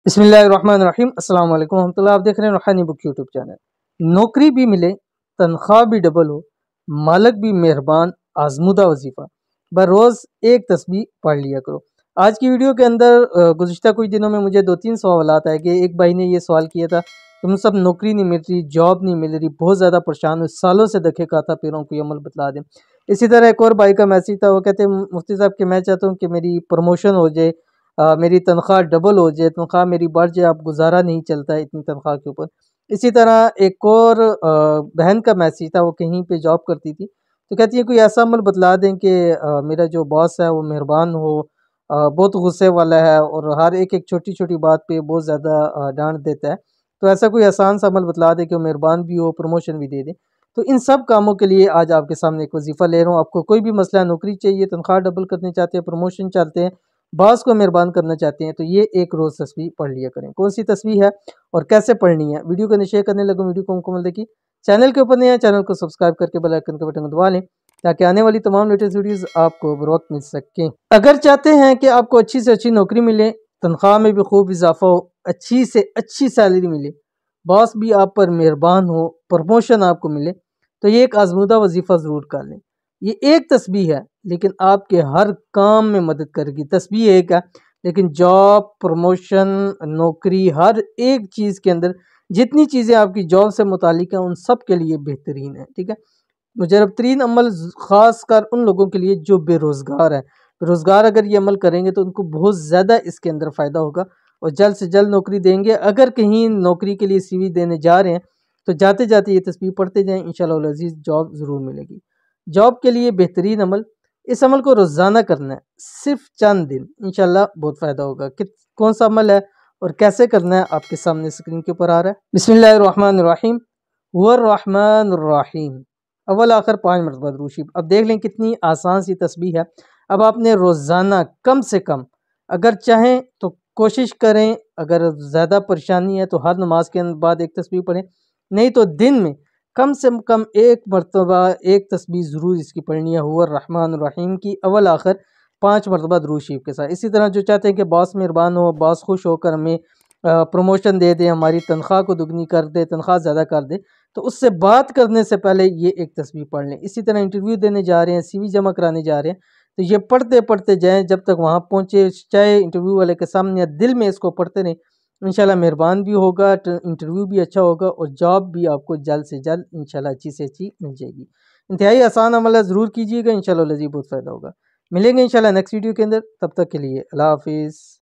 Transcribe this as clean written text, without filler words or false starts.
बिस्मिल्लाहिर्रहमानिर्रहीम। अस्सलाम वालेकुम रहमतुल्लाह। आप देख रहे हैं रूहानी बुक यूट्यूब चैनल। नौकरी भी मिले, तनख्वाह भी डबल हो, मालिक भी मेहरबान, आजमुदा वजीफ़ा, बरोज़ एक तस्बीह पढ़ लिया करो। आज की वीडियो के अंदर गुज़िश्ता कुछ दिनों में मुझे 2-3 सवालात आए कि एक भाई ने ये सवाल किया था, तुम सब नौकरी नहीं मिल रही, जॉब नहीं मिल रही, बहुत ज़्यादा परेशान हो, सालों से धक्के खाता फिर रहा हूँ, कोई अमल बतला दें। इसी तरह एक और भाई का मैसेज था, वो कहते मुफ्ती साहब कि मैं चाहता हूँ कि मेरी प्रमोशन हो जाए, मेरी तनख्वाह डबल हो जाए, तनख्वाह मेरी बढ़ जाए, अब गुजारा नहीं चलता है इतनी तनख्वाह के ऊपर। इसी तरह एक और बहन का मैसेज था, वो कहीं पे जॉब करती थी, तो कहती है कोई ऐसा अमल बतला दें कि मेरा जो बॉस है वो मेहरबान हो, बहुत गुस्से वाला है और हर एक एक छोटी छोटी बात पे बहुत ज़्यादा डांट देता है। तो ऐसा कोई आसान सा अमल बतला दे कि वो मेहरबान भी हो, प्रमोशन भी दे दे। तो इन सब कामों के लिए आज आपके सामने एक वजीफ़ा ले रहा हूँ। आपको कोई भी मसला है, नौकरी चाहिए, तनख्वाह डबल करनी चाहते हैं, प्रमोशन चाहते हैं, बॉस को मेहरबान करना चाहते हैं, तो ये एक रोज़ तस्बीह पढ़ लिया करें। कौन सी तस्बीह है और कैसे पढ़नी है, वीडियो को शेयर करने लगो। वीडियो को मुकम्मल देखिए। चैनल के ऊपर नहीं है, चैनल को सब्सक्राइब करके बेल आइकन के बटन को दबा लें ताकि आने वाली तमाम लेटेस्ट वीडियोस आपको बर वक्त मिल सकें। अगर चाहते हैं कि आपको अच्छी से अच्छी नौकरी मिले, तनख्वाह में भी खूब इजाफा हो, अच्छी से अच्छी सैलरी मिले, बॉस भी आप पर मेहरबान हो, प्रमोशन आपको मिले, तो ये एक आजमूदा वजीफ़ा ज़रूर कर लें। ये एक तस्बीह है लेकिन आपके हर काम में मदद करेगी। तस्बीह एक है लेकिन जॉब, प्रमोशन, नौकरी, हर एक चीज़ के अंदर जितनी चीज़ें आपकी जॉब से मुतालिक हैं उन सब के लिए बेहतरीन है। ठीक है, मुजरब तरीन अमल ख़ास कर उन लोगों के लिए जो बेरोज़गार हैं। बेरोज़गार अगर ये अमल करेंगे तो उनको बहुत ज़्यादा इसके अंदर फ़ायदा होगा और जल्द से जल्द नौकरी देंगे। अगर कहीं नौकरी के लिए CV देने जा रहे हैं तो जाते जाते ये तस्बीह पढ़ते जाएँ, इंशाअल्लाह अज़ीज़ जॉब ज़रूर मिलेगी। जॉब के लिए बेहतरीन अमल, इस अमल को रोज़ाना करना है, सिर्फ चंद दिन, इंशाअल्लाह बहुत फ़ायदा होगा। कौन सा अमल है और कैसे करना है आपके सामने स्क्रीन के ऊपर आ रहा है। बिस्मिल्लाहिर्रहमानिर्रहीम, हुवर्रहमानुर्रहीम, अव्वल आखिर 5 मरतबा दुरूद शरीफ। अब देख लें कितनी आसान सी तस्बीह है। अब आपने रोज़ाना कम से कम, अगर चाहें तो कोशिश करें, अगर ज़्यादा परेशानी है तो हर नमाज के बाद एक तस्बीह पढ़ें, नहीं तो दिन में कम से कम एक मरतबा एक तस्बीह ज़रूर इसकी पढ़नी है, हुवर्रहमानुर्रहीम की, अव्वल आखिर 5 मरतबा दुरूद शरीफ के साथ। इसी तरह जो चाहते हैं कि बॉस मेहरबान हो, बॉस खुश होकर हमें प्रमोशन दे दे, हमारी तनख्वाह को दुगनी कर दे, तनख्वाह ज़्यादा कर दे, तो उससे बात करने से पहले ये एक तस्बीह पढ़ लें। इसी तरह इंटरव्यू देने जा रहे हैं, CV जमा कराने जा रहे हैं, तो ये पढ़ते पढ़ते जाएं जब तक वहाँ पहुँचे, चाहे इंटरव्यू वाले के सामने या दिल में इसको पढ़ते रहें, इंशाल्लाह मेहरबान भी होगा, इंटरव्यू भी अच्छा होगा और जॉब भी आपको जल्द से जल्द इंशाल्लाह अच्छी से अच्छी मिल जाएगी। इंतहाई आसान अमल है, ज़रूर कीजिएगा, इंशाल्लाह बहुत फ़ायदा होगा। मिलेंगे इंशाल्लाह नेक्स्ट वीडियो के अंदर, तब तक के लिए अल्लाह हाफिज़।